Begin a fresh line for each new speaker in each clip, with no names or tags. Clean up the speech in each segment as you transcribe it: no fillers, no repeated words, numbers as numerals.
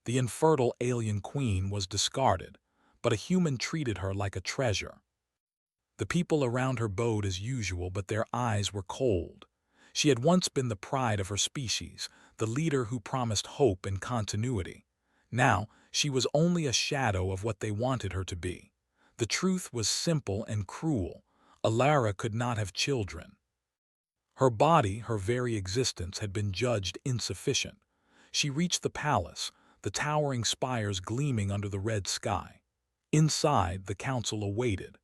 The infertile alien queen was discarded, but a human treated her like a treasure. The people around her bowed as usual, but their eyes were cold. She had once been the pride of her species, the leader who promised hope and continuity. Now, she was only a shadow of what they wanted her to be. The truth was simple and cruel. Alara could not have children. Her body, her very existence, had been judged insufficient. She reached the palace, the towering spires gleaming under the red sky. Inside, the council awaited.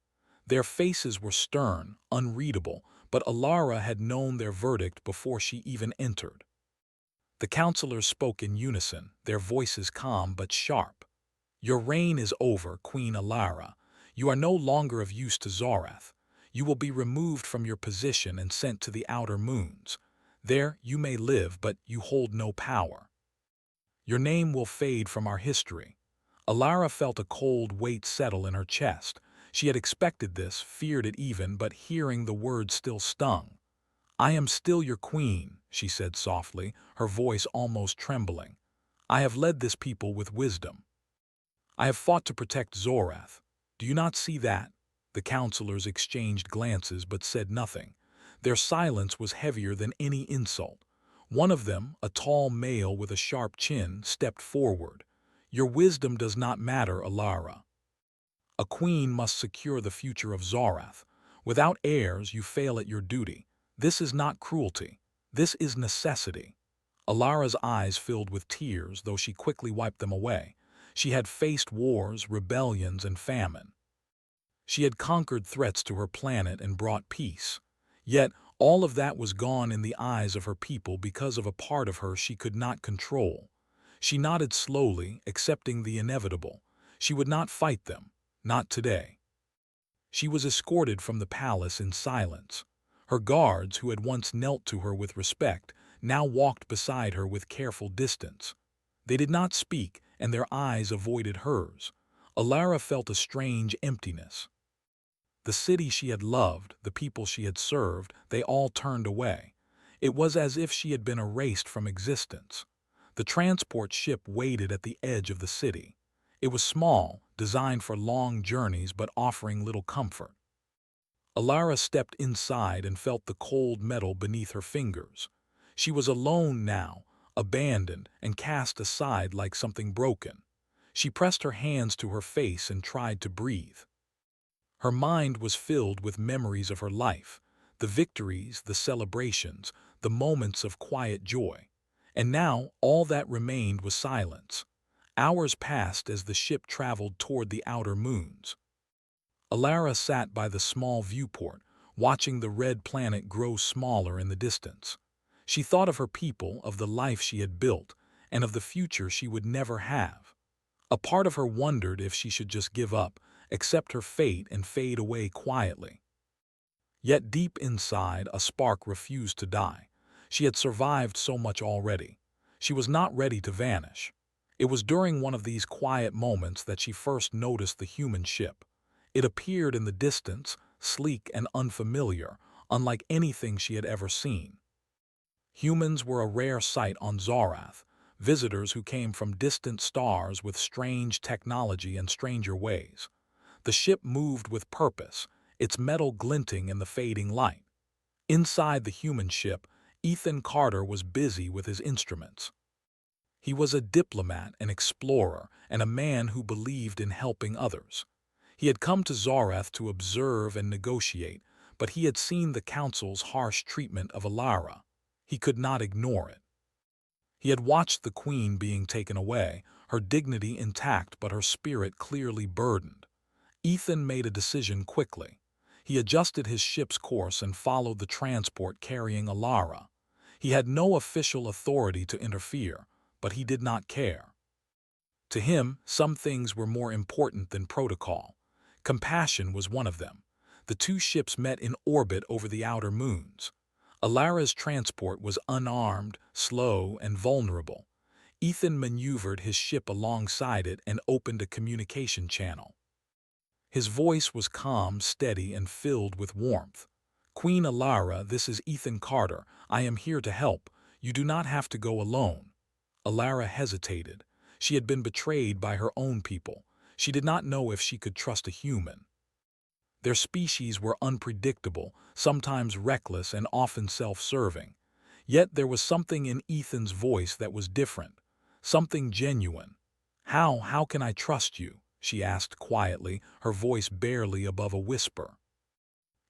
Their faces were stern, unreadable, but Alara had known their verdict before she even entered. The councilors spoke in unison, their voices calm but sharp. "Your reign is over, Queen Alara. You are no longer of use to Zorath. You will be removed from your position and sent to the outer moons. There you may live, but you hold no power. Your name will fade from our history." Alara felt a cold weight settle in her chest. She had expected this, feared it even, but hearing the words still stung. "I am still your queen," she said softly, her voice almost trembling. "I have led this people with wisdom. I have fought to protect Zorath. Do you not see that?" The counselors exchanged glances but said nothing. Their silence was heavier than any insult. One of them, a tall male with a sharp chin, stepped forward. "Your wisdom does not matter, Alara. A queen must secure the future of Zorath. Without heirs, you fail at your duty. This is not cruelty. This is necessity." Alara's eyes filled with tears, though she quickly wiped them away. She had faced wars, rebellions, and famine. She had conquered threats to her planet and brought peace. Yet, all of that was gone in the eyes of her people because of a part of her she could not control. She nodded slowly, accepting the inevitable. She would not fight them. Not today. She was escorted from the palace in silence. Her guards, who had once knelt to her with respect, now walked beside her with careful distance. They did not speak, and their eyes avoided hers. Alara felt a strange emptiness. The city she had loved, the people she had served, they all turned away. It was as if she had been erased from existence. The transport ship waited at the edge of the city. It was small, designed for long journeys but offering little comfort. Alara stepped inside and felt the cold metal beneath her fingers. She was alone now, abandoned and cast aside like something broken. She pressed her hands to her face and tried to breathe. Her mind was filled with memories of her life, the victories, the celebrations, the moments of quiet joy. And now all that remained was silence. Hours passed as the ship traveled toward the outer moons. Alara sat by the small viewport, watching the red planet grow smaller in the distance. She thought of her people, of the life she had built, and of the future she would never have. A part of her wondered if she should just give up, accept her fate, and fade away quietly. Yet deep inside, a spark refused to die. She had survived so much already. She was not ready to vanish. It was during one of these quiet moments that she first noticed the human ship. It appeared in the distance, sleek and unfamiliar, unlike anything she had ever seen. Humans were a rare sight on Zorath, visitors who came from distant stars with strange technology and stranger ways. The ship moved with purpose, its metal glinting in the fading light. Inside the human ship, Ethan Carter was busy with his instruments. He was a diplomat, an explorer, and a man who believed in helping others. He had come to Zorath to observe and negotiate, but he had seen the Council's harsh treatment of Alara. He could not ignore it. He had watched the Queen being taken away, her dignity intact but her spirit clearly burdened. Ethan made a decision quickly. He adjusted his ship's course and followed the transport carrying Alara. He had no official authority to interfere, but he did not care. To him, some things were more important than protocol. Compassion was one of them. The two ships met in orbit over the outer moons. Alara's transport was unarmed, slow, and vulnerable. Ethan maneuvered his ship alongside it and opened a communication channel. His voice was calm, steady, and filled with warmth. "Queen Alara, this is Ethan Carter. I am here to help. You do not have to go alone." Alara hesitated. She had been betrayed by her own people. She did not know if she could trust a human. Their species were unpredictable, sometimes reckless and often self-serving. Yet there was something in Ethan's voice that was different, something genuine. How can I trust you?" she asked quietly, her voice barely above a whisper.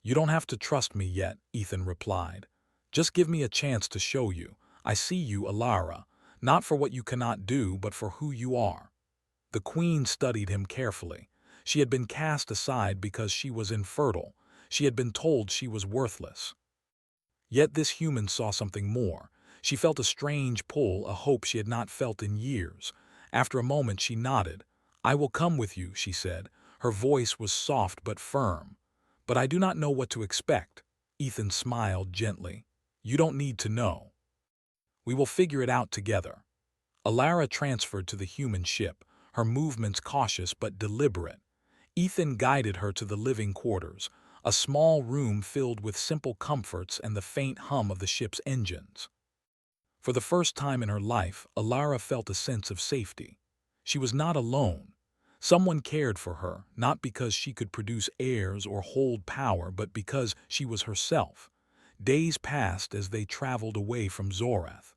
"You don't have to trust me yet," Ethan replied. "Just give me a chance to show you. I see you, Alara, not for what you cannot do, but for who you are." The queen studied him carefully. She had been cast aside because she was infertile. She had been told she was worthless. Yet this human saw something more. She felt a strange pull, a hope she had not felt in years. After a moment she nodded. "I will come with you," she said. Her voice was soft but firm. "But I do not know what to expect." Ethan smiled gently. "You don't need to know. We will figure it out together." Alara transferred to the human ship, her movements cautious but deliberate. Ethan guided her to the living quarters, a small room filled with simple comforts and the faint hum of the ship's engines. For the first time in her life, Alara felt a sense of safety. She was not alone. Someone cared for her, not because she could produce heirs or hold power, but because she was herself. Days passed as they traveled away from Zorath.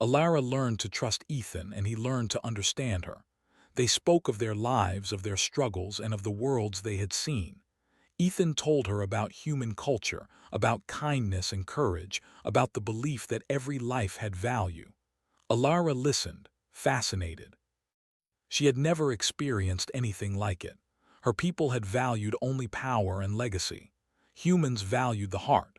Alara learned to trust Ethan, and he learned to understand her. They spoke of their lives, of their struggles, and of the worlds they had seen. Ethan told her about human culture, about kindness and courage, about the belief that every life had value. Alara listened, fascinated. She had never experienced anything like it. Her people had valued only power and legacy. Humans valued the heart.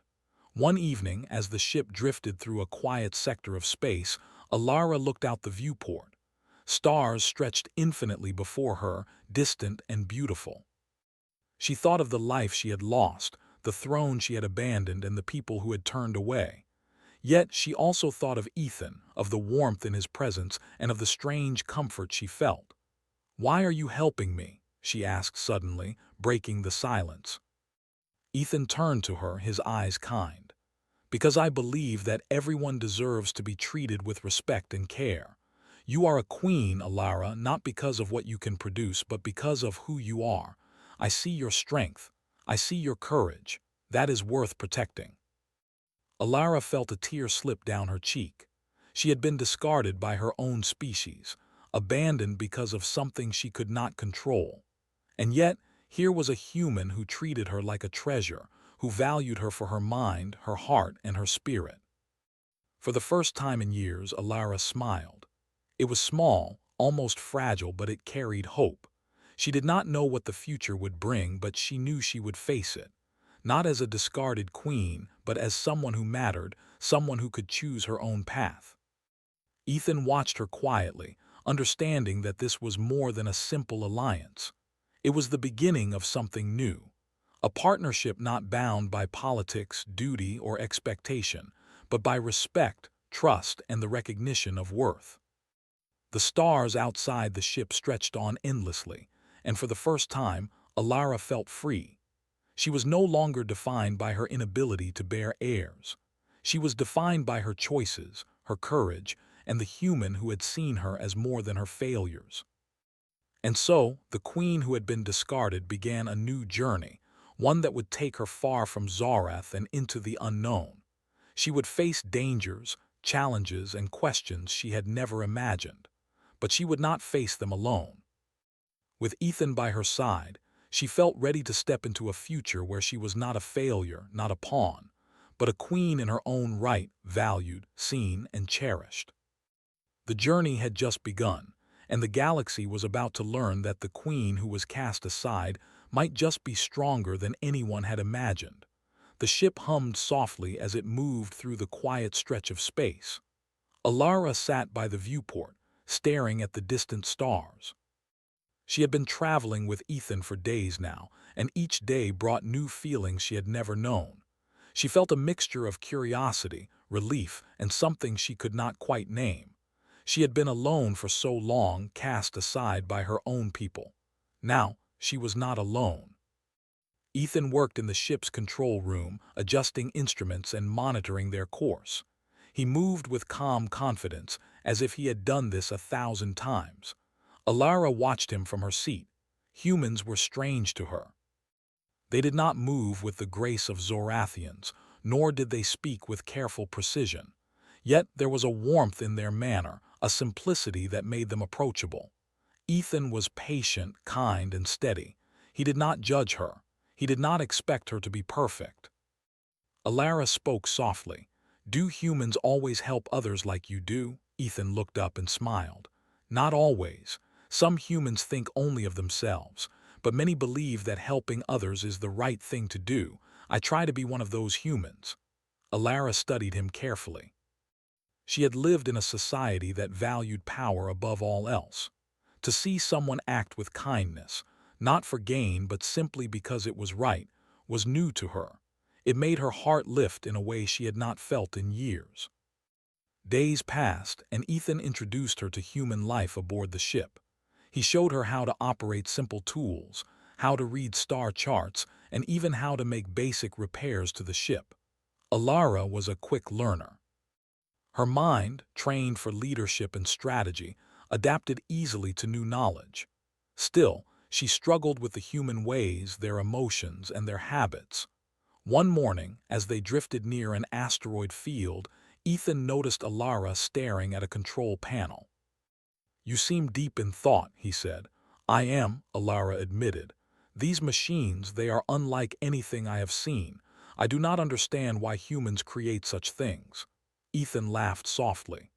One evening, as the ship drifted through a quiet sector of space, Alara looked out the viewport. Stars stretched infinitely before her, distant and beautiful. She thought of the life she had lost, the throne she had abandoned, and the people who had turned away. Yet she also thought of Ethan, of the warmth in his presence, and of the strange comfort she felt. "Why are you helping me?" she asked suddenly, breaking the silence. Ethan turned to her, his eyes kind. "Because I believe that everyone deserves to be treated with respect and care. You are a queen, Alara, not because of what you can produce, but because of who you are. I see your strength. I see your courage. That is worth protecting." Alara felt a tear slip down her cheek. She had been discarded by her own species, abandoned because of something she could not control. And yet, here was a human who treated her like a treasure, who valued her for her mind, her heart, and her spirit. For the first time in years, Alara smiled. It was small, almost fragile, but it carried hope. She did not know what the future would bring, but she knew she would face it. Not as a discarded queen, but as someone who mattered, someone who could choose her own path. Ethan watched her quietly, understanding that this was more than a simple alliance. It was the beginning of something new. A partnership not bound by politics, duty, or expectation, but by respect, trust, and the recognition of worth. The stars outside the ship stretched on endlessly, and for the first time, Alara felt free. She was no longer defined by her inability to bear heirs. She was defined by her choices, her courage, and the human who had seen her as more than her failures. And so, the queen who had been discarded began a new journey, one that would take her far from Zorath and into the unknown. She would face dangers, challenges, and questions she had never imagined. But she would not face them alone. With Ethan by her side, she felt ready to step into a future where she was not a failure, not a pawn, but a queen in her own right, valued, seen, and cherished. The journey had just begun, and the galaxy was about to learn that the queen who was cast aside might just be stronger than anyone had imagined. The ship hummed softly as it moved through the quiet stretch of space. Alara sat by the viewport, staring at the distant stars. She had been traveling with Ethan for days now, and each day brought new feelings she had never known. She felt a mixture of curiosity, relief, and something she could not quite name. She had been alone for so long, cast aside by her own people. Now, she was not alone. Ethan worked in the ship's control room, adjusting instruments and monitoring their course. He moved with calm confidence, as if he had done this 1,000 times. Alara watched him from her seat. Humans were strange to her. They did not move with the grace of Zorathians, nor did they speak with careful precision. Yet there was a warmth in their manner, a simplicity that made them approachable. Ethan was patient, kind, and steady. He did not judge her. He did not expect her to be perfect. Alara spoke softly. "Do humans always help others like you do?" Ethan looked up and smiled. "Not always. Some humans think only of themselves, but many believe that helping others is the right thing to do. I try to be one of those humans." Alara studied him carefully. She had lived in a society that valued power above all else. To see someone act with kindness, not for gain but simply because it was right, was new to her. It made her heart lift in a way she had not felt in years. Days passed, and Ethan introduced her to human life aboard the ship. He showed her how to operate simple tools, how to read star charts, and even how to make basic repairs to the ship. Alara was a quick learner. Her mind, trained for leadership and strategy, adapted easily to new knowledge. Still, she struggled with the human ways, their emotions, and their habits. One morning, as they drifted near an asteroid field, Ethan noticed Alara staring at a control panel. "You seem deep in thought," he said. "I am," Alara admitted. "These machines, they are unlike anything I have seen. I do not understand why humans create such things." Ethan laughed softly.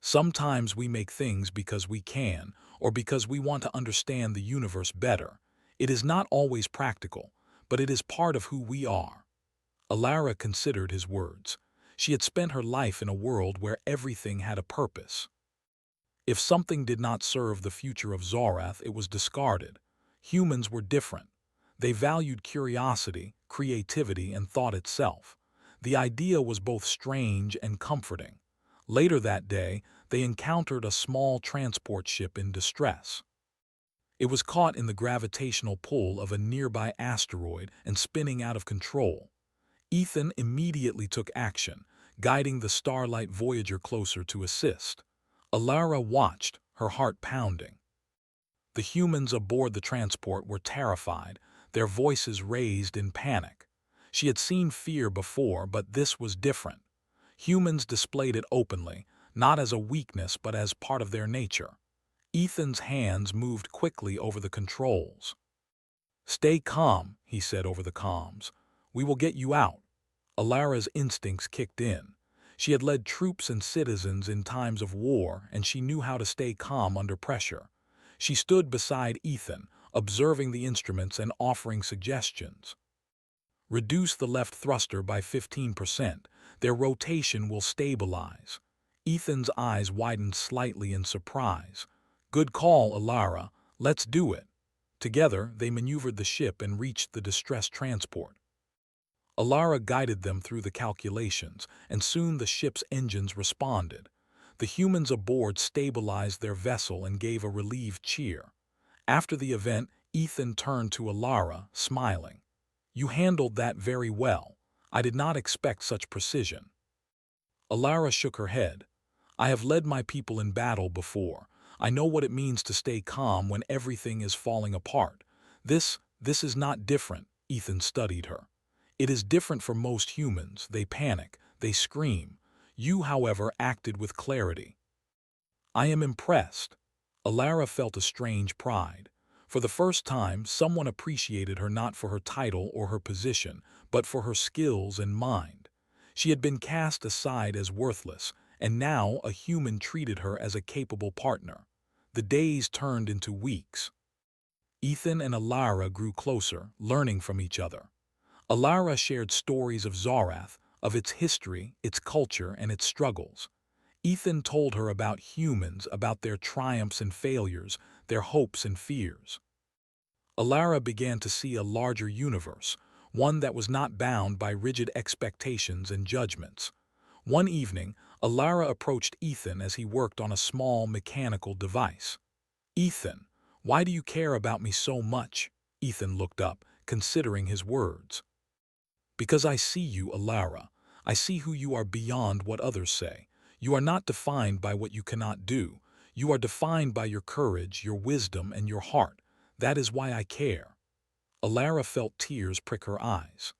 "Sometimes we make things because we can, or because we want to understand the universe better. It is not always practical, but it is part of who we are." Alara considered his words. She had spent her life in a world where everything had a purpose. If something did not serve the future of Zorath, it was discarded. Humans were different. They valued curiosity, creativity, and thought itself. The idea was both strange and comforting. Later that day, they encountered a small transport ship in distress. It was caught in the gravitational pull of a nearby asteroid and spinning out of control. Ethan immediately took action, guiding the Starlight Voyager closer to assist. Alara watched, her heart pounding. The humans aboard the transport were terrified, their voices raised in panic. She had seen fear before, but this was different. Humans displayed it openly, not as a weakness but as part of their nature. Ethan's hands moved quickly over the controls. "Stay calm," he said over the comms. "We will get you out." Alara's instincts kicked in. She had led troops and citizens in times of war, and she knew how to stay calm under pressure. She stood beside Ethan, observing the instruments and offering suggestions. "Reduce the left thruster by 15%. Their rotation will stabilize." Ethan's eyes widened slightly in surprise. "Good call, Alara. Let's do it." Together, they maneuvered the ship and reached the distressed transport. Alara guided them through the calculations, and soon the ship's engines responded. The humans aboard stabilized their vessel and gave a relieved cheer. After the event, Ethan turned to Alara, smiling. "You handled that very well. I did not expect such precision." Alara shook her head. "I have led my people in battle before. I know what it means to stay calm when everything is falling apart. This is not different." Ethan studied her. "It is different for most humans. They panic, they scream. You, however, acted with clarity." "I am impressed." Alara felt a strange pride. For the first time, someone appreciated her not for her title or her position, but for her skills and mind. She had been cast aside as worthless, and now a human treated her as a capable partner. The days turned into weeks. Ethan and Alara grew closer, learning from each other. Alara shared stories of Zorath, of its history, its culture, and its struggles. Ethan told her about humans, about their triumphs and failures, their hopes and fears. Alara began to see a larger universe, one that was not bound by rigid expectations and judgments. One evening, Alara approached Ethan as he worked on a small mechanical device. "Ethan, why do you care about me so much?" Ethan looked up, considering his words. "Because I see you, Alara. I see who you are beyond what others say. You are not defined by what you cannot do. You are defined by your courage, your wisdom, and your heart. That is why I care." Alara felt tears prick her eyes.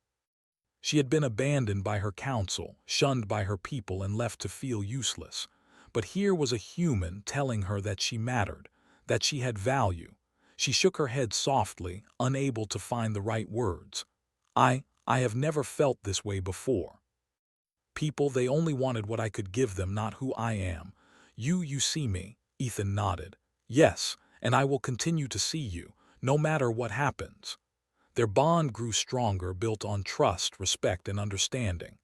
She had been abandoned by her council, shunned by her people, and left to feel useless. But here was a human telling her that she mattered, that she had value. She shook her head softly, unable to find the right words. I have never felt this way before. People, they only wanted what I could give them, not who I am. You see me." Ethan nodded. "Yes, and I will continue to see you, no matter what happens." Their bond grew stronger, built on trust, respect, and understanding.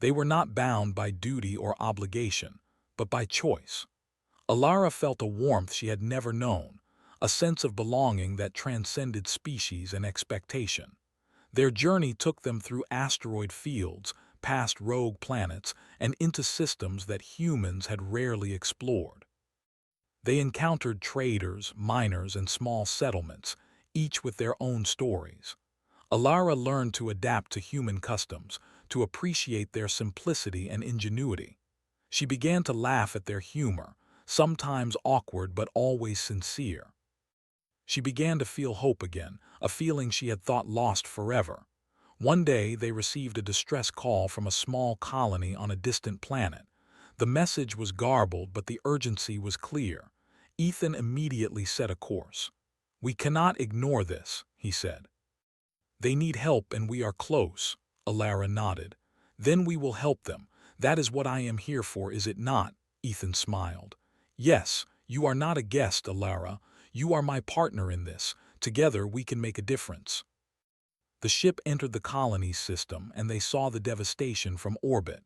They were not bound by duty or obligation, but by choice. Alara felt a warmth she had never known, a sense of belonging that transcended species and expectation. Their journey took them through asteroid fields, past rogue planets, and into systems that humans had rarely explored. They encountered traders, miners, and small settlements, each with their own stories. Alara learned to adapt to human customs, to appreciate their simplicity and ingenuity. She began to laugh at their humor, sometimes awkward but always sincere. She began to feel hope again, a feeling she had thought lost forever. One day they received a distress call from a small colony on a distant planet. The message was garbled, but the urgency was clear. Ethan immediately set a course. "We cannot ignore this," he said. "They need help and we are close." Alara nodded. "Then we will help them. That is what I am here for, is it not?" Ethan smiled. "Yes, you are not a guest, Alara. You are my partner in this. Together we can make a difference." The ship entered the colony's system, and they saw the devastation from orbit.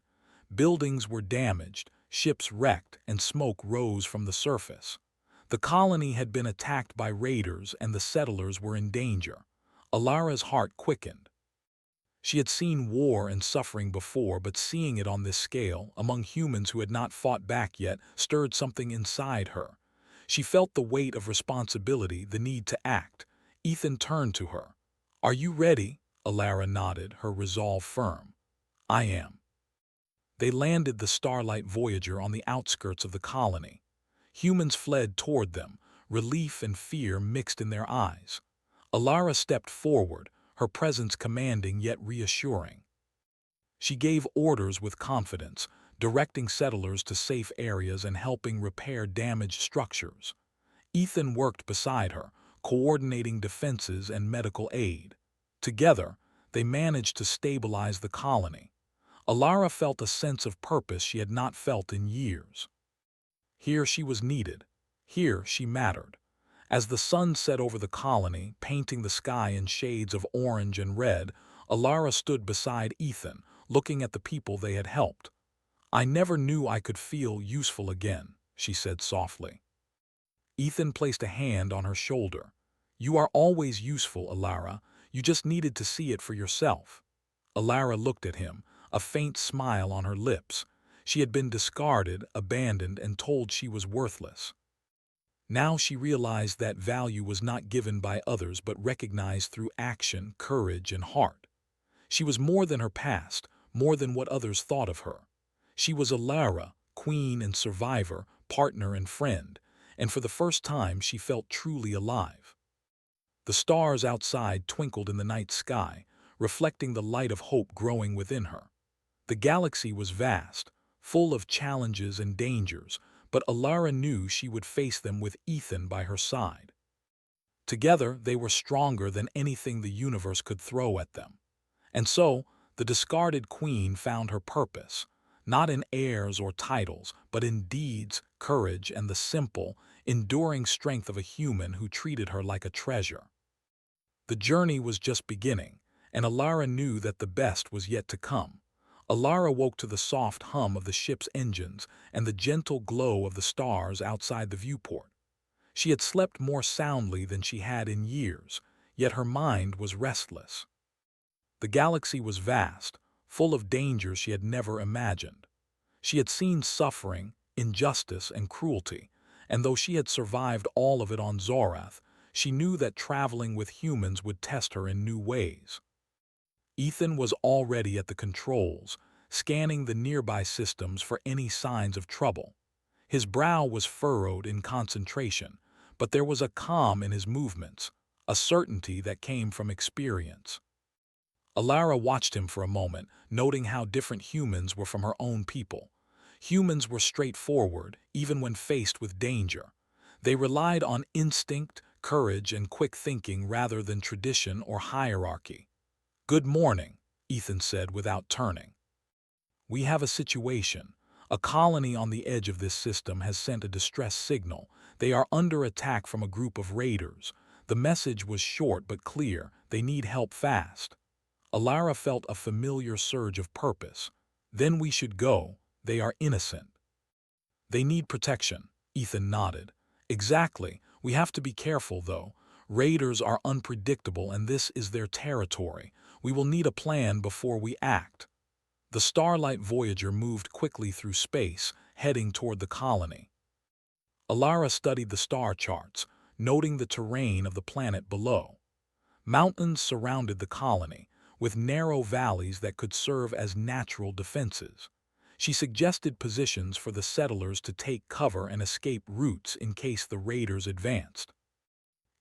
Buildings were damaged, ships wrecked, and smoke rose from the surface. The colony had been attacked by raiders, and the settlers were in danger. Alara's heart quickened. She had seen war and suffering before, but seeing it on this scale, among humans who had not fought back yet, stirred something inside her. She felt the weight of responsibility, the need to act. Ethan turned to her. "Are you ready?" Alara nodded, her resolve firm. "I am." They landed the Starlight Voyager on the outskirts of the colony. Humans fled toward them, relief and fear mixed in their eyes. Alara stepped forward, her presence commanding yet reassuring. She gave orders with confidence, directing settlers to safe areas and helping repair damaged structures. Ethan worked beside her, coordinating defenses and medical aid. Together, they managed to stabilize the colony. Alara felt a sense of purpose she had not felt in years. Here she was needed. Here she mattered. As the sun set over the colony, painting the sky in shades of orange and red, Alara stood beside Ethan, looking at the people they had helped. "I never knew I could feel useful again," she said softly. Ethan placed a hand on her shoulder. "You are always useful, Alara. You just needed to see it for yourself." Alara looked at him, a faint smile on her lips. She had been discarded, abandoned, and told she was worthless. Now she realized that value was not given by others but recognized through action, courage, and heart. She was more than her past, more than what others thought of her. She was Alara, queen and survivor, partner and friend, and for the first time she felt truly alive. The stars outside twinkled in the night sky, reflecting the light of hope growing within her. The galaxy was vast, full of challenges and dangers, but Alara knew she would face them with Ethan by her side. Together, they were stronger than anything the universe could throw at them. And so, the discarded queen found her purpose, not in heirs or titles, but in deeds, courage, and the simple, enduring strength of a human who treated her like a treasure. The journey was just beginning, and Alara knew that the best was yet to come. Alara woke to the soft hum of the ship's engines and the gentle glow of the stars outside the viewport. She had slept more soundly than she had in years, yet her mind was restless. The galaxy was vast, full of dangers she had never imagined. She had seen suffering, injustice, and cruelty, and though she had survived all of it on Zorath, she knew that traveling with humans would test her in new ways. Ethan was already at the controls, scanning the nearby systems for any signs of trouble. His brow was furrowed in concentration, but there was a calm in his movements, a certainty that came from experience. Alara watched him for a moment, noting how different humans were from her own people. Humans were straightforward, even when faced with danger. They relied on instinct, courage, and quick thinking rather than tradition or hierarchy. "Good morning," Ethan said without turning. "We have a situation. A colony on the edge of this system has sent a distress signal. They are under attack from a group of raiders." The message was short but clear. They need help fast. Alara felt a familiar surge of purpose. "Then we should go. They are innocent." "They need protection," Ethan nodded. "Exactly. We have to be careful, though. Raiders are unpredictable and this is their territory. We will need a plan before we act." The Starlight Voyager moved quickly through space, heading toward the colony. Alara studied the star charts, noting the terrain of the planet below. Mountains surrounded the colony, with narrow valleys that could serve as natural defenses. She suggested positions for the settlers to take cover and escape routes in case the raiders advanced.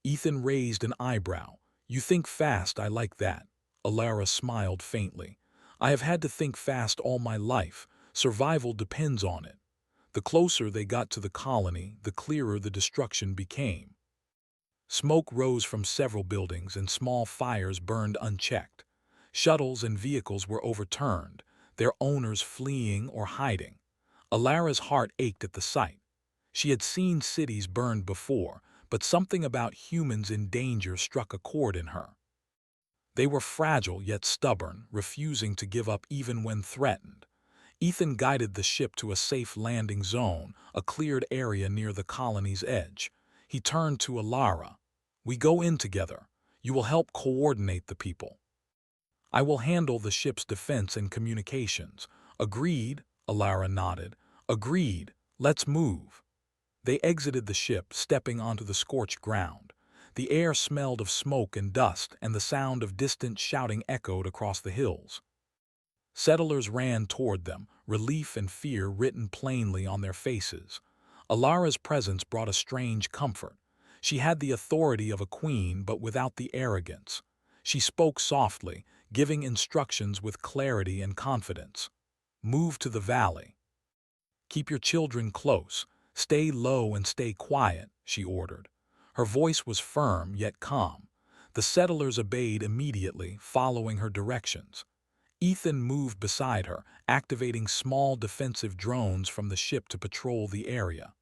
Ethan raised an eyebrow. "You think fast, I like that." Alara smiled faintly. "I have had to think fast all my life. Survival depends on it." The closer they got to the colony, the clearer the destruction became. Smoke rose from several buildings and small fires burned unchecked. Shuttles and vehicles were overturned, their owners fleeing or hiding. Alara's heart ached at the sight. She had seen cities burned before, but something about humans in danger struck a chord in her. They were fragile yet stubborn, refusing to give up even when threatened. Ethan guided the ship to a safe landing zone, a cleared area near the colony's edge. He turned to Alara. "We go in together. You will help coordinate the people." "I will handle the ship's defense and communications." "Agreed," Alara nodded. "Agreed. Let's move." They exited the ship, stepping onto the scorched ground. The air smelled of smoke and dust, and the sound of distant shouting echoed across the hills. Settlers ran toward them, relief and fear written plainly on their faces. Alara's presence brought a strange comfort. She had the authority of a queen, but without the arrogance. She spoke softly, giving instructions with clarity and confidence. "Move to the valley. Keep your children close. Stay low and stay quiet," she ordered. Her voice was firm yet calm. The settlers obeyed immediately, following her directions. Ethan moved beside her, activating small defensive drones from the ship to patrol the area.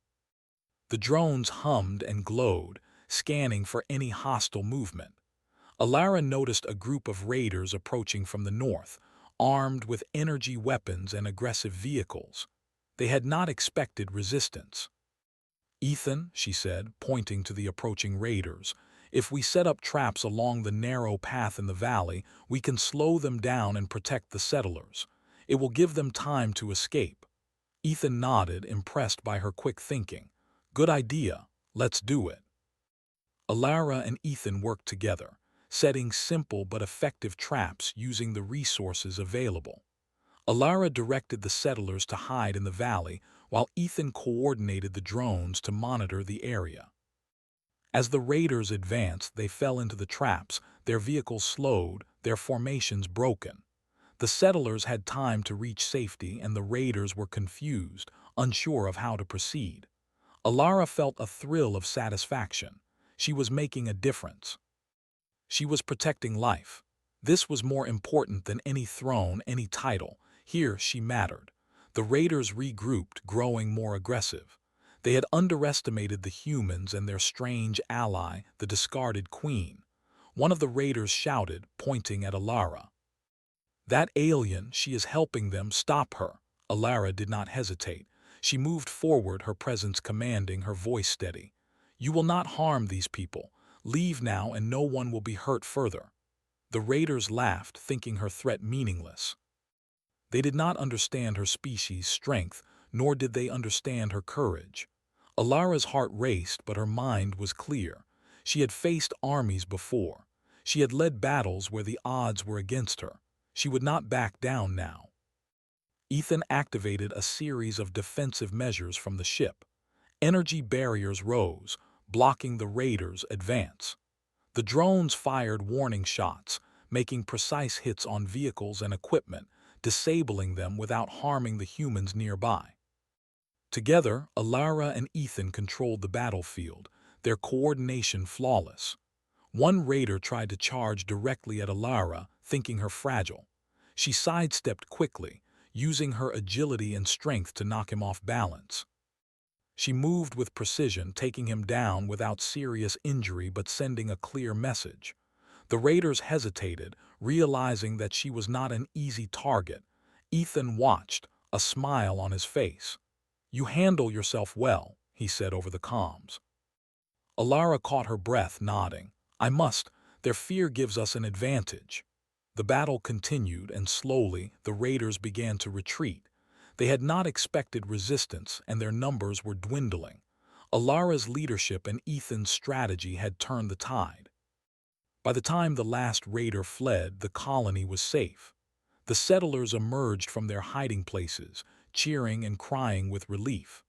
The drones hummed and glowed, scanning for any hostile movement. Alara noticed a group of raiders approaching from the north, armed with energy weapons and aggressive vehicles. They had not expected resistance. "Ethan," she said, pointing to the approaching raiders, "if we set up traps along the narrow path in the valley, we can slow them down and protect the settlers. It will give them time to escape." Ethan nodded, impressed by her quick thinking. "Good idea. Let's do it." Alara and Ethan worked together, setting simple but effective traps using the resources available. Alara directed the settlers to hide in the valley, while Ethan coordinated the drones to monitor the area. As the raiders advanced, they fell into the traps, their vehicles slowed, their formations broken. The settlers had time to reach safety, and the raiders were confused, unsure of how to proceed. Alara felt a thrill of satisfaction. She was making a difference. She was protecting life. This was more important than any throne, any title. Here she mattered. The raiders regrouped, growing more aggressive. They had underestimated the humans and their strange ally, the discarded queen. One of the raiders shouted, pointing at Alara. "That alien, she is helping them, stop her." Alara did not hesitate. She moved forward, her presence commanding, her voice steady. "You will not harm these people. Leave now and no one will be hurt further." The raiders laughed, thinking her threat meaningless. They did not understand her species' strength, nor did they understand her courage. Alara's heart raced, but her mind was clear. She had faced armies before. She had led battles where the odds were against her. She would not back down now. Ethan activated a series of defensive measures from the ship. Energy barriers rose, blocking the raiders' advance. The drones fired warning shots, making precise hits on vehicles and equipment, disabling them without harming the humans nearby. Together, Alara and Ethan controlled the battlefield, their coordination flawless. One raider tried to charge directly at Alara, thinking her fragile. She sidestepped quickly, using her agility and strength to knock him off balance. She moved with precision, taking him down without serious injury but sending a clear message. The raiders hesitated, realizing that she was not an easy target. Ethan watched, a smile on his face. "You handle yourself well," he said over the comms. Alara caught her breath, nodding. "I must. Their fear gives us an advantage." The battle continued, and slowly the raiders began to retreat. They had not expected resistance, and their numbers were dwindling. Alara's leadership and Ethan's strategy had turned the tide. By the time the last raider fled, the colony was safe. The settlers emerged from their hiding places, cheering and crying with relief.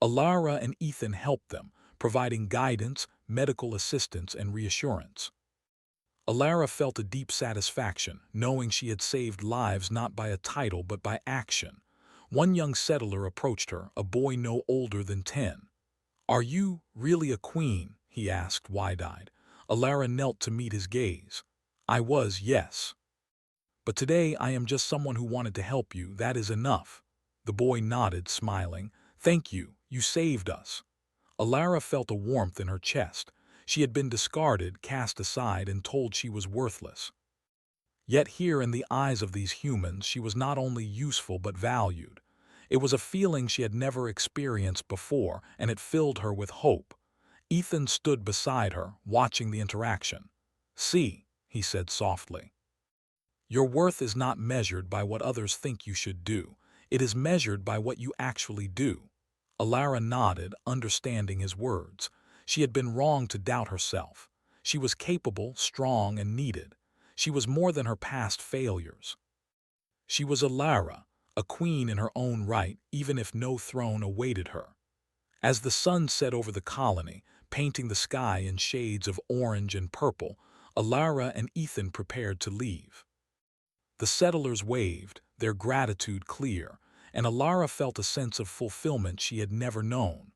Alara and Ethan helped them, providing guidance, medical assistance, and reassurance. Alara felt a deep satisfaction, knowing she had saved lives not by a title but by action. One young settler approached her, a boy no older than 10. "Are you really a queen?" he asked, wide-eyed. Alara knelt to meet his gaze. "I was, yes. But today I am just someone who wanted to help you. That is enough." The boy nodded, smiling. "Thank you. You saved us." Alara felt a warmth in her chest. She had been discarded, cast aside, and told she was worthless. Yet here in the eyes of these humans, she was not only useful but valued. It was a feeling she had never experienced before, and it filled her with hope. Ethan stood beside her, watching the interaction. "See," he said softly. "Your worth is not measured by what others think you should do. It is measured by what you actually do." Alara nodded, understanding his words. She had been wrong to doubt herself. She was capable, strong, and needed. She was more than her past failures. She was Alara, a queen in her own right, even if no throne awaited her. As the sun set over the colony, painting the sky in shades of orange and purple, Alara and Ethan prepared to leave. The settlers waved, their gratitude clear, and Alara felt a sense of fulfillment she had never known.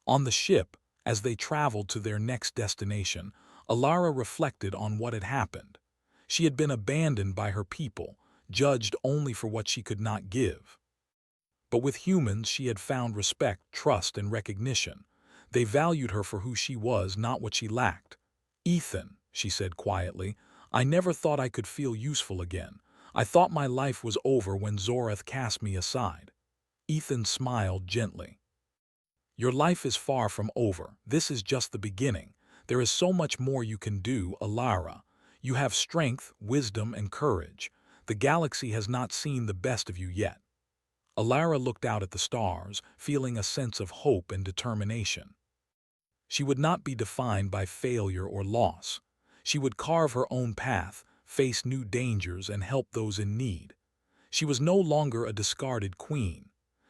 On the ship, as they traveled to their next destination, Alara reflected on what had happened. She had been abandoned by her people, judged only for what she could not give. But with humans she had found respect, trust, and recognition. They valued her for who she was, not what she lacked. "Ethan," she said quietly, "I never thought I could feel useful again. I thought my life was over when Zorath cast me aside." Ethan smiled gently. "Your life is far from over. This is just the beginning. There is so much more you can do, Alara. You have strength, wisdom, and courage. The galaxy has not seen the best of you yet." Alara looked out at the stars, feeling a sense of hope and determination. She would not be defined by failure or loss. She would carve her own path, face new dangers, and help those in need. She was no longer a discarded queen.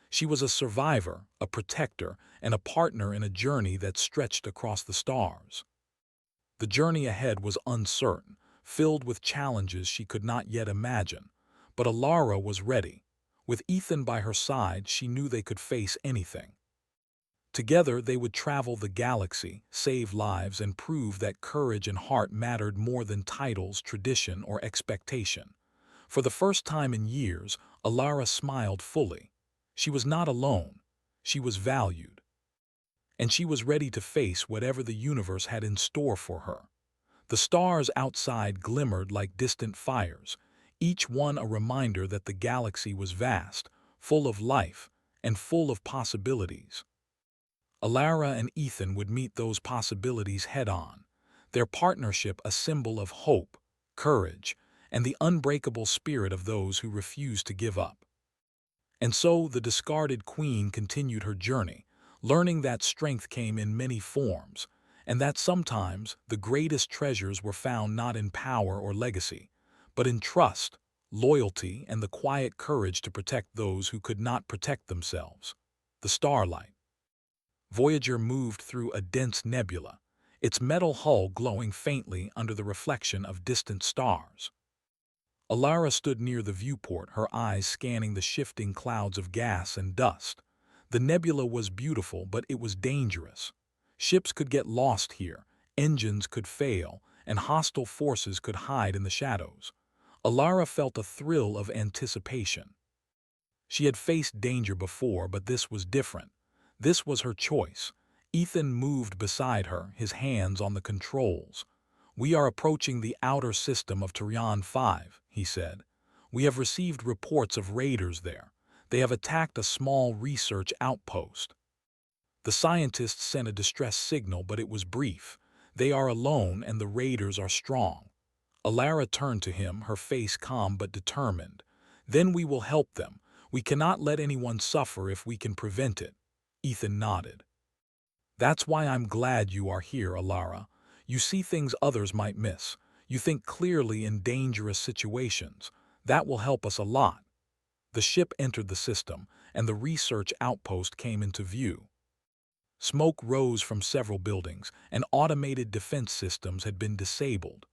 She was a survivor, a protector, and a partner in a journey that stretched across the stars. The journey ahead was uncertain, filled with challenges she could not yet imagine. But Alara was ready. With Ethan by her side, she knew they could face anything. Together, they would travel the galaxy, save lives, and prove that courage and heart mattered more than titles, tradition, or expectation. For the first time in years, Alara smiled fully. She was not alone. She was valued. And she was ready to face whatever the universe had in store for her. The stars outside glimmered like distant fires, each one a reminder that the galaxy was vast, full of life, and full of possibilities. Alara and Ethan would meet those possibilities head-on, their partnership a symbol of hope, courage, and the unbreakable spirit of those who refuse to give up. And so the discarded queen continued her journey, learning that strength came in many forms, and that sometimes the greatest treasures were found not in power or legacy, but in trust, loyalty, and the quiet courage to protect those who could not protect themselves. The starlight. Voyager moved through a dense nebula, its metal hull glowing faintly under the reflection of distant stars. Alara stood near the viewport, her eyes scanning the shifting clouds of gas and dust. The nebula was beautiful, but it was dangerous. Ships could get lost here, engines could fail, and hostile forces could hide in the shadows. Alara felt a thrill of anticipation. She had faced danger before, but this was different. This was her choice. Ethan moved beside her, his hands on the controls. "We are approaching the outer system of Tyrion 5, he said. "We have received reports of raiders there. They have attacked a small research outpost." The scientists sent a distress signal, but it was brief. "They are alone and the raiders are strong." Alara turned to him, her face calm but determined. "Then we will help them. We cannot let anyone suffer if we can prevent it." Ethan nodded. "That's why I'm glad you are here, Alara. You see things others might miss. You think clearly in dangerous situations. That will help us a lot." The ship entered the system, and the research outpost came into view. Smoke rose from several buildings, and automated defense systems had been disabled.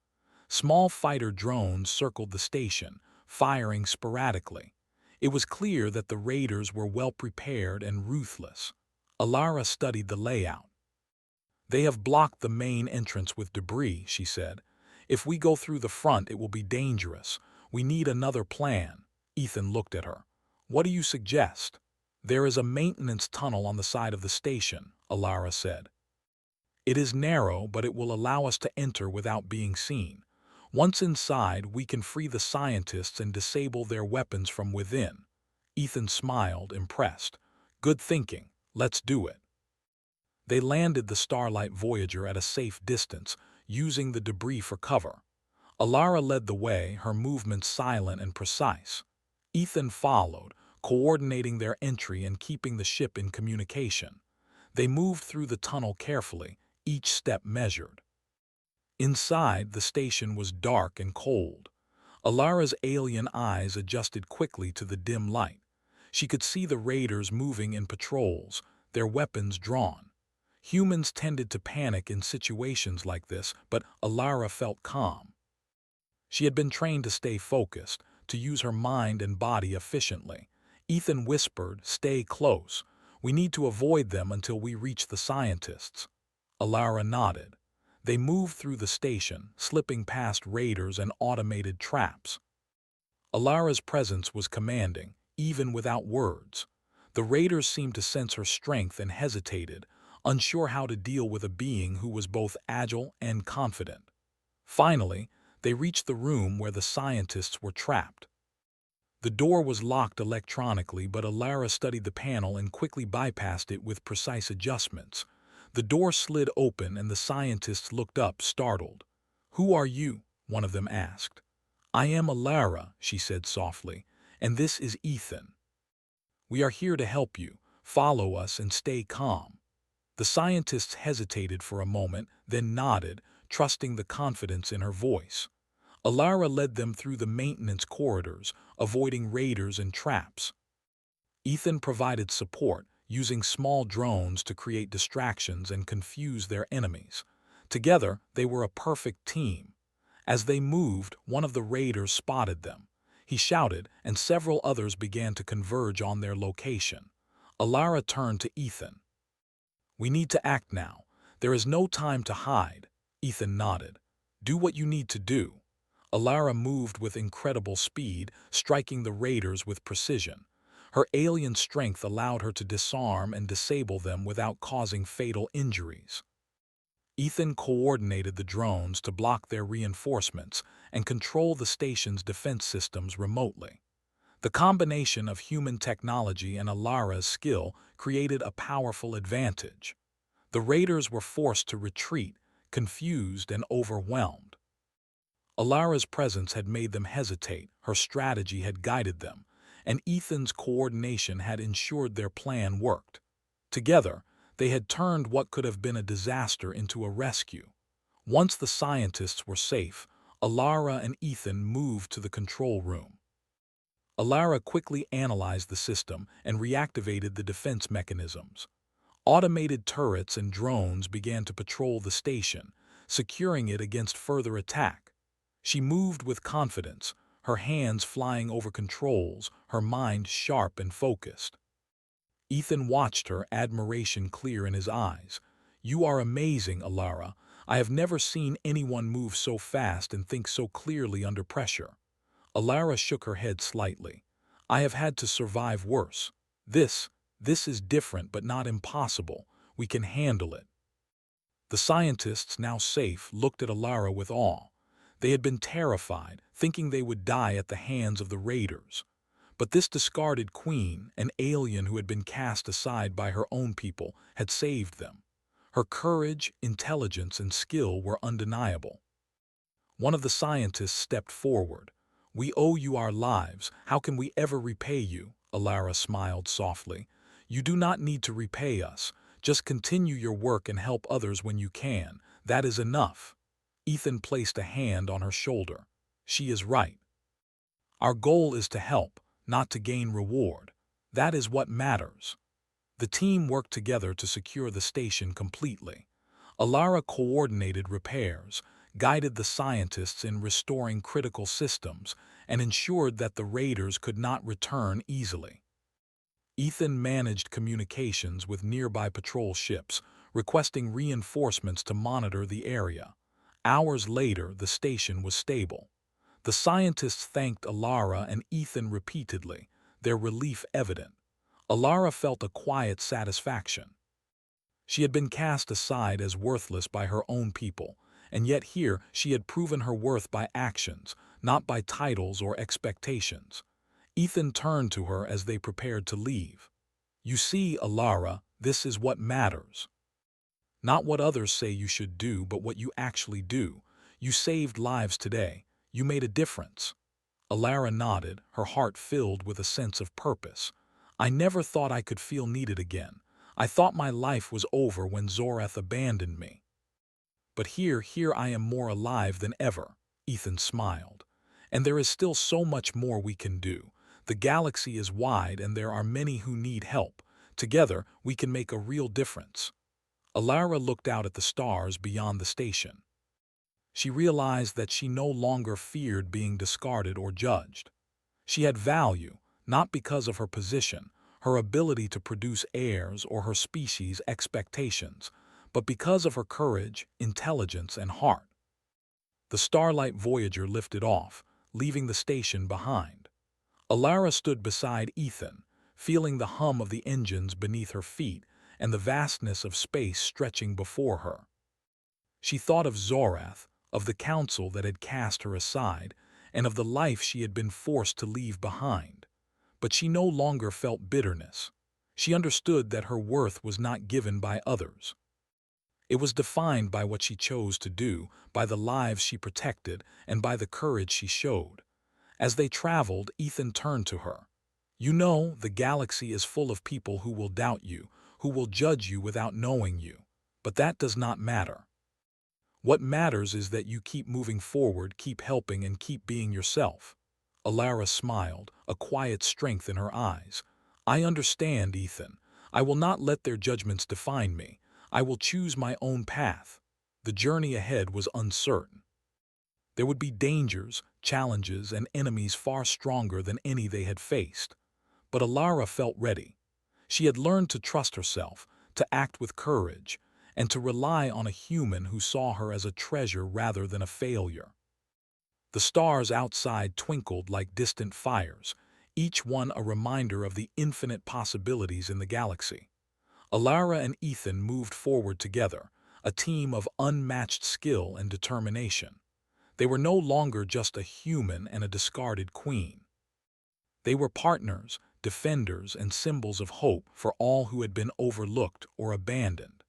Small fighter drones circled the station, firing sporadically. It was clear that the raiders were well prepared and ruthless. Alara studied the layout. "They have blocked the main entrance with debris," she said. "If we go through the front, it will be dangerous. We need another plan." Ethan looked at her. "What do you suggest?" "There is a maintenance tunnel on the side of the station," Alara said. "It is narrow, but it will allow us to enter without being seen. Once inside, we can free the scientists and disable their weapons from within." Ethan smiled, impressed. "Good thinking. Let's do it." They landed the Starlight Voyager at a safe distance, using the debris for cover. Alara led the way, her movements silent and precise. Ethan followed, coordinating their entry and keeping the ship in communication. They moved through the tunnel carefully, each step measured. Inside, the station was dark and cold. Alara's alien eyes adjusted quickly to the dim light. She could see the raiders moving in patrols, their weapons drawn. Humans tended to panic in situations like this, but Alara felt calm. She had been trained to stay focused, to use her mind and body efficiently. Ethan whispered, "Stay close. We need to avoid them until we reach the scientists." Alara nodded. They moved through the station, slipping past raiders and automated traps. Alara's presence was commanding, even without words. The raiders seemed to sense her strength and hesitated, unsure how to deal with a being who was both agile and confident. Finally, they reached the room where the scientists were trapped. The door was locked electronically, but Alara studied the panel and quickly bypassed it with precise adjustments. The door slid open and the scientists looked up, startled. "Who are you?" one of them asked. "I am Alara," she said softly, "and this is Ethan. We are here to help you. Follow us and stay calm." The scientists hesitated for a moment, then nodded, trusting the confidence in her voice. Alara led them through the maintenance corridors, avoiding raiders and traps. Ethan provided support, using small drones to create distractions and confuse their enemies. Together, they were a perfect team. As they moved, one of the raiders spotted them. He shouted, and several others began to converge on their location. Alara turned to Ethan. "We need to act now. There is no time to hide." Ethan nodded. "Do what you need to do." Alara moved with incredible speed, striking the raiders with precision. Her alien strength allowed her to disarm and disable them without causing fatal injuries. Ethan coordinated the drones to block their reinforcements and control the station's defense systems remotely. The combination of human technology and Alara's skill created a powerful advantage. The raiders were forced to retreat, confused and overwhelmed. Alara's presence had made them hesitate, her strategy had guided them, and Ethan's coordination had ensured their plan worked. Together, they had turned what could have been a disaster into a rescue. Once the scientists were safe, Alara and Ethan moved to the control room. Alara quickly analyzed the system and reactivated the defense mechanisms. Automated turrets and drones began to patrol the station, securing it against further attack. She moved with confidence, her hands flying over controls, her mind sharp and focused. Ethan watched her, admiration clear in his eyes. "You are amazing, Alara. I have never seen anyone move so fast and think so clearly under pressure." Alara shook her head slightly. "I have had to survive worse. This is different but not impossible. We can handle it." The scientists, now safe, looked at Alara with awe. They had been terrified, thinking they would die at the hands of the raiders. But this discarded queen, an alien who had been cast aside by her own people, had saved them. Her courage, intelligence, and skill were undeniable. One of the scientists stepped forward. "We owe you our lives. How can we ever repay you?" Alara smiled softly. "You do not need to repay us. Just continue your work and help others when you can. That is enough." Ethan placed a hand on her shoulder. "She is right. Our goal is to help, not to gain reward. That is what matters." The team worked together to secure the station completely. Alara coordinated repairs, guided the scientists in restoring critical systems, and ensured that the raiders could not return easily. Ethan managed communications with nearby patrol ships, requesting reinforcements to monitor the area. Hours later, the station was stable. The scientists thanked Alara and Ethan repeatedly, their relief evident. Alara felt a quiet satisfaction. She had been cast aside as worthless by her own people, and yet here she had proven her worth by actions, not by titles or expectations. Ethan turned to her as they prepared to leave. "You see, Alara, this is what matters. Not what others say you should do, but what you actually do. You saved lives today. You made a difference." Alara nodded, her heart filled with a sense of purpose. "I never thought I could feel needed again. I thought my life was over when Zorath abandoned me. But here I am more alive than ever." Ethan smiled. "And there is still so much more we can do. The galaxy is wide and there are many who need help. Together, we can make a real difference." Alara looked out at the stars beyond the station. She realized that she no longer feared being discarded or judged. She had value, not because of her position, her ability to produce heirs, or her species' expectations, but because of her courage, intelligence, and heart. The Starlight Voyager lifted off, leaving the station behind. Alara stood beside Ethan, feeling the hum of the engines beneath her feet and the vastness of space stretching before her. She thought of Zorath, of the council that had cast her aside, and of the life she had been forced to leave behind. But she no longer felt bitterness. She understood that her worth was not given by others. It was defined by what she chose to do, by the lives she protected, and by the courage she showed. As they traveled, Ethan turned to her. "You know, the galaxy is full of people who will doubt you, who will judge you without knowing you. But that does not matter. What matters is that you keep moving forward, keep helping, and keep being yourself." Alara smiled, a quiet strength in her eyes. "I understand, Ethan. I will not let their judgments define me. I will choose my own path." The journey ahead was uncertain. There would be dangers, challenges, and enemies far stronger than any they had faced. But Alara felt ready. She had learned to trust herself, to act with courage, and to rely on a human who saw her as a treasure rather than a failure. The stars outside twinkled like distant fires, each one a reminder of the infinite possibilities in the galaxy. Alara and Ethan moved forward together, a team of unmatched skill and determination. They were no longer just a human and a discarded queen. They were partners, defenders, and symbols of hope for all who had been overlooked or abandoned.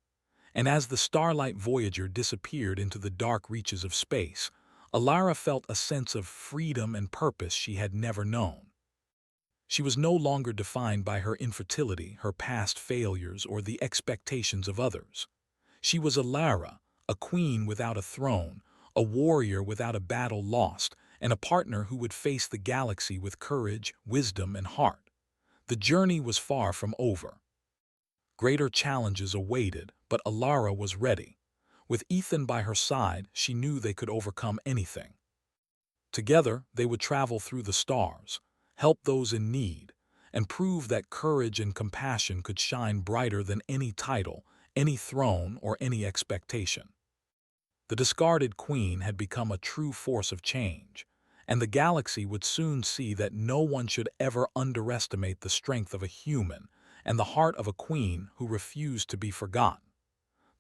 And as the Starlight Voyager disappeared into the dark reaches of space, Alara felt a sense of freedom and purpose she had never known. She was no longer defined by her infertility, her past failures, or the expectations of others. She was Alara, a queen without a throne, a warrior without a battle lost, and a partner who would face the galaxy with courage, wisdom, and heart. The journey was far from over. Greater challenges awaited, but Alara was ready. With Ethan by her side, she knew they could overcome anything. Together, they would travel through the stars, help those in need, and prove that courage and compassion could shine brighter than any title, any throne, or any expectation. The discarded queen had become a true force of change, and the galaxy would soon see that no one should ever underestimate the strength of a human and the heart of a queen who refused to be forgotten.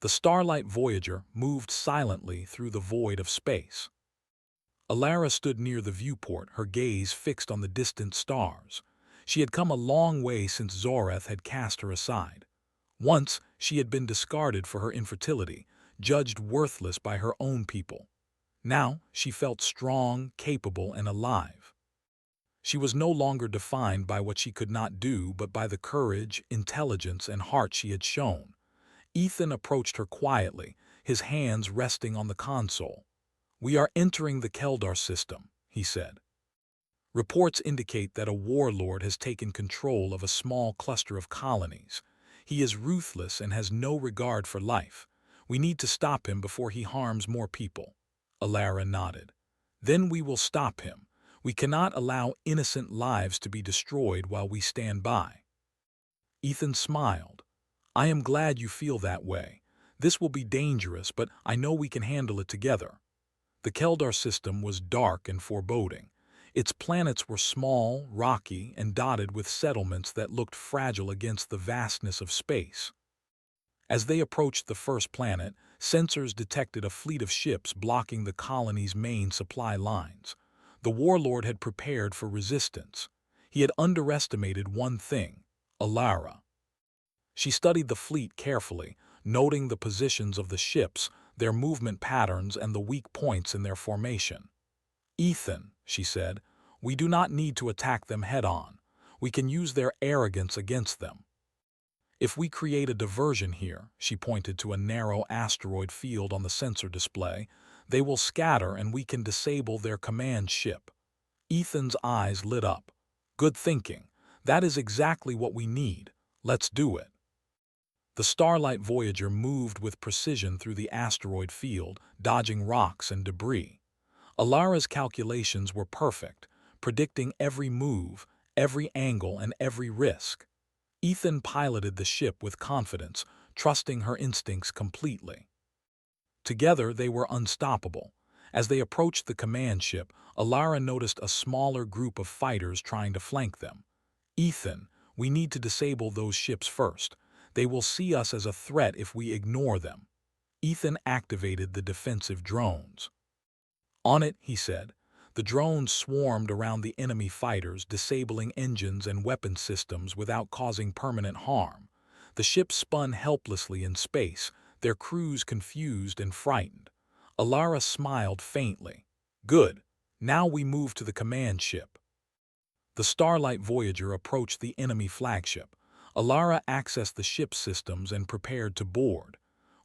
The Starlight Voyager moved silently through the void of space. Alara stood near the viewport, her gaze fixed on the distant stars. She had come a long way since Zoreth had cast her aside. Once, she had been discarded for her infertility, judged worthless by her own people. Now, she felt strong, capable, and alive. She was no longer defined by what she could not do, but by the courage, intelligence, and heart she had shown. Ethan approached her quietly, his hands resting on the console. "We are entering the Keldar system," he said. "Reports indicate that a warlord has taken control of a small cluster of colonies. He is ruthless and has no regard for life. We need to stop him before he harms more people." Alara nodded. "Then we will stop him. We cannot allow innocent lives to be destroyed while we stand by." Ethan smiled. "I am glad you feel that way. This will be dangerous, but I know we can handle it together." The Keldar system was dark and foreboding. Its planets were small, rocky, and dotted with settlements that looked fragile against the vastness of space. As they approached the first planet, sensors detected a fleet of ships blocking the colony's main supply lines. The warlord had prepared for resistance. He had underestimated one thing: Alara. She studied the fleet carefully, noting the positions of the ships, their movement patterns, and the weak points in their formation. "Ethan," she said, "we do not need to attack them head-on. We can use their arrogance against them. If we create a diversion here," she pointed to a narrow asteroid field on the sensor display, "they will scatter and we can disable their command ship." Ethan's eyes lit up. "Good thinking. That is exactly what we need. Let's do it." The Starlight Voyager moved with precision through the asteroid field, dodging rocks and debris. Alara's calculations were perfect, predicting every move, every angle, and every risk. Ethan piloted the ship with confidence, trusting her instincts completely. Together, they were unstoppable. As they approached the command ship, Alara noticed a smaller group of fighters trying to flank them. "Ethan, we need to disable those ships first. They will see us as a threat if we ignore them." Ethan activated the defensive drones. "On it," he said. The drones swarmed around the enemy fighters, disabling engines and weapon systems without causing permanent harm. The ships spun helplessly in space, their crews confused and frightened. Alara smiled faintly. "Good. Now we move to the command ship." The Starlight Voyager approached the enemy flagship. Alara accessed the ship's systems and prepared to board.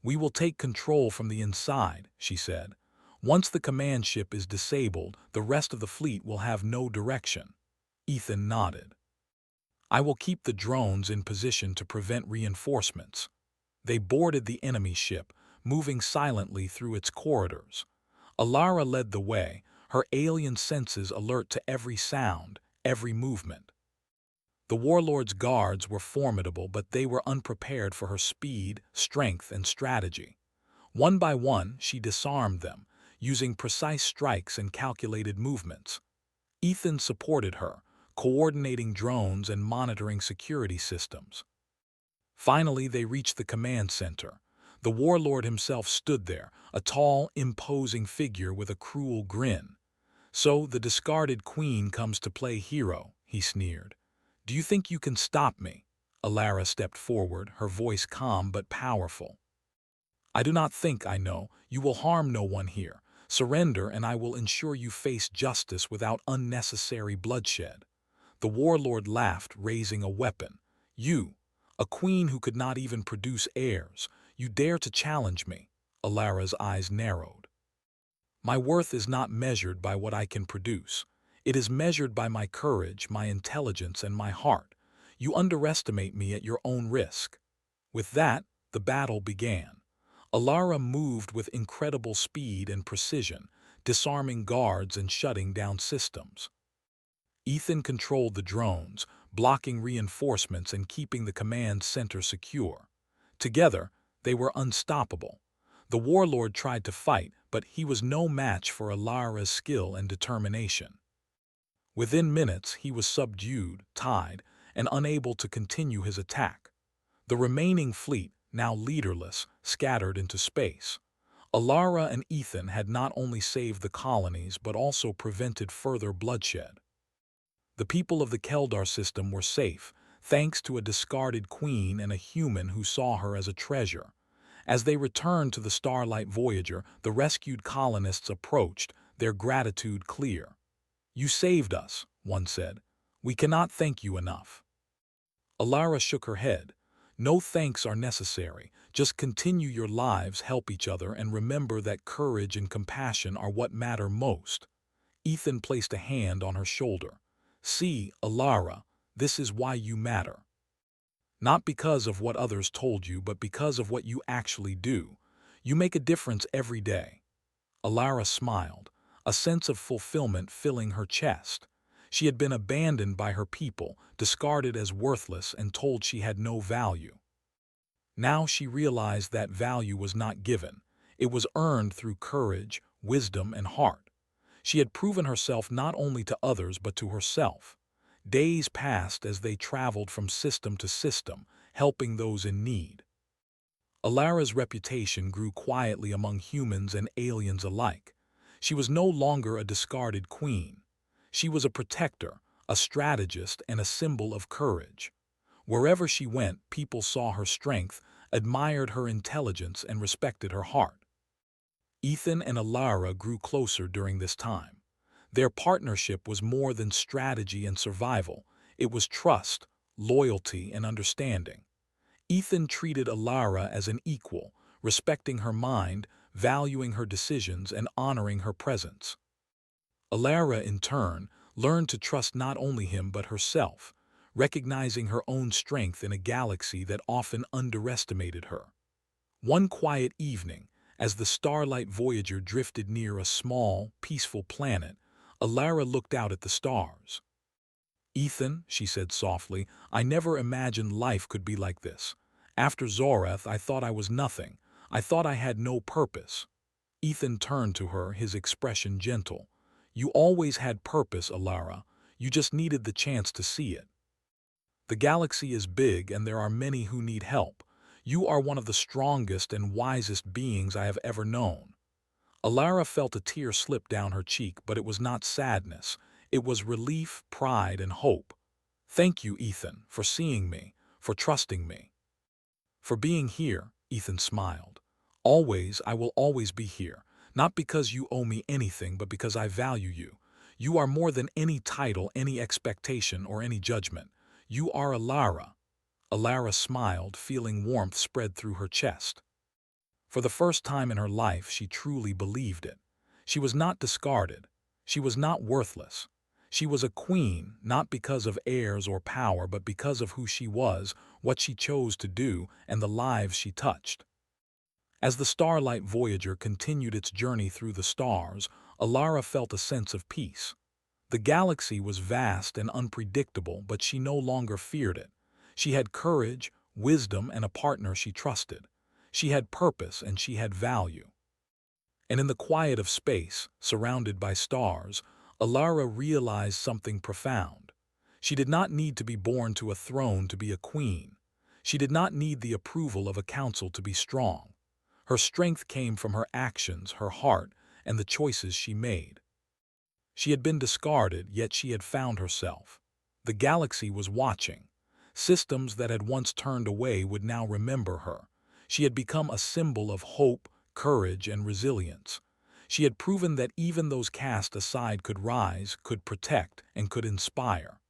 "We will take control from the inside," she said. "Once the command ship is disabled, the rest of the fleet will have no direction." Ethan nodded. "I will keep the drones in position to prevent reinforcements." They boarded the enemy ship, moving silently through its corridors. Alara led the way, her alien senses alert to every sound, every movement. The warlord's guards were formidable, but they were unprepared for her speed, strength, and strategy. One by one, she disarmed them, using precise strikes and calculated movements. Ethan supported her, coordinating drones and monitoring security systems. Finally, they reached the command center. The warlord himself stood there, a tall, imposing figure with a cruel grin. "So the discarded queen comes to play hero," he sneered. "Do you think you can stop me?" Alara stepped forward, her voice calm but powerful. "I do not think I know. You will harm no one here. Surrender and I will ensure you face justice without unnecessary bloodshed." The warlord laughed, raising a weapon. "You, a queen who could not even produce heirs, you dare to challenge me?" Alara's eyes narrowed. My worth is not measured by what I can produce. It is measured by my courage, my intelligence, and my heart. You underestimate me at your own risk." With that, the battle began. Alara moved with incredible speed and precision, disarming guards and shutting down systems. Ethan controlled the drones, blocking reinforcements and keeping the command center secure. Together, they were unstoppable. The warlord tried to fight, but he was no match for Alara's skill and determination. Within minutes, he was subdued, tied, and unable to continue his attack. The remaining fleet, now leaderless, scattered into space. Alara and Ethan had not only saved the colonies but also prevented further bloodshed. The people of the Keldar system were safe, thanks to a discarded queen and a human who saw her as a treasure. As they returned to the Starlight Voyager, the rescued colonists approached, their gratitude clear. "You saved us," one said. "We cannot thank you enough." Alara shook her head. "No thanks are necessary. Just continue your lives, help each other, and remember that courage and compassion are what matter most." Ethan placed a hand on her shoulder. "See, Alara, this is why you matter. Not because of what others told you, but because of what you actually do. You make a difference every day." Alara smiled, a sense of fulfillment filling her chest. She had been abandoned by her people, discarded as worthless, and told she had no value. Now she realized that value was not given. It was earned through courage, wisdom, and heart. She had proven herself not only to others but to herself. Days passed as they traveled from system to system, helping those in need. Alara's reputation grew quietly among humans and aliens alike. She was no longer a discarded queen. She was a protector, a strategist, and a symbol of courage. Wherever she went, people saw her strength, admired her intelligence, and respected her heart. Ethan and Alara grew closer during this time. Their partnership was more than strategy and survival. It was trust, loyalty, and understanding. Ethan treated Alara as an equal, respecting her mind, valuing her decisions, and honoring her presence. Alara, in turn, learned to trust not only him but herself, recognizing her own strength in a galaxy that often underestimated her. One quiet evening, as the Starlight Voyager drifted near a small, peaceful planet, Alara looked out at the stars. "Ethan," she said softly, "I never imagined life could be like this. After Zoreth, I thought I was nothing. I thought I had no purpose." Ethan turned to her, his expression gentle. "You always had purpose, Alara. You just needed the chance to see it. The galaxy is big and there are many who need help. You are one of the strongest and wisest beings I have ever known." Alara felt a tear slip down her cheek, but it was not sadness. It was relief, pride, and hope. "Thank you, Ethan, for seeing me, for trusting me. For being here," Ethan smiled. I will always be here, not because you owe me anything, but because I value you. You are more than any title, any expectation, or any judgment. You are Alara." Alara smiled, feeling warmth spread through her chest. For the first time in her life, she truly believed it. She was not discarded. She was not worthless. She was a queen, not because of heirs or power, but because of who she was, what she chose to do, and the lives she touched. As the Starlight Voyager continued its journey through the stars, Alara felt a sense of peace. The galaxy was vast and unpredictable, but she no longer feared it. She had courage, wisdom, and a partner she trusted. She had purpose and she had value. And in the quiet of space, surrounded by stars, Alara realized something profound. She did not need to be born to a throne to be a queen. She did not need the approval of a council to be strong. Her strength came from her actions, her heart, and the choices she made. She had been discarded, yet she had found herself. The galaxy was watching. Systems that had once turned away would now remember her. She had become a symbol of hope, courage, and resilience. She had proven that even those cast aside could rise, could protect, and could inspire.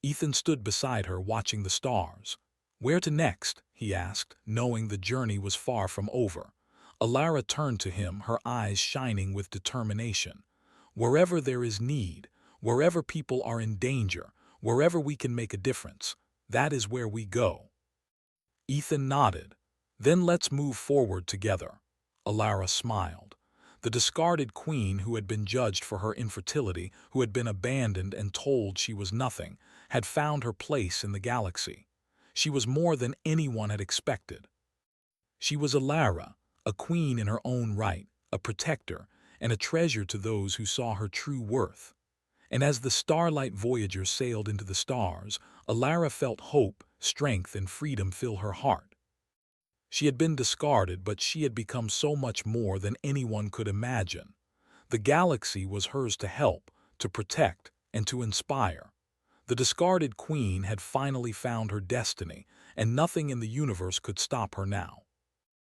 Ethan stood beside her, watching the stars. "Where to next?" he asked, knowing the journey was far from over. Alara turned to him, her eyes shining with determination. Wherever there is need, wherever people are in danger, wherever we can make a difference, that is where we go. Ethan nodded. Then let's move forward together. Alara smiled. The discarded queen, who had been judged for her infertility, who had been abandoned and told she was nothing, had found her place in the galaxy. She was more than anyone had expected. She was Alara, a queen in her own right, a protector, and a treasure to those who saw her true worth. And as the Starlight Voyager sailed into the stars, Alara felt hope, strength, and freedom fill her heart. She had been discarded, but she had become so much more than anyone could imagine. The galaxy was hers to help, to protect, and to inspire. The discarded queen had finally found her destiny, and nothing in the universe could stop her now.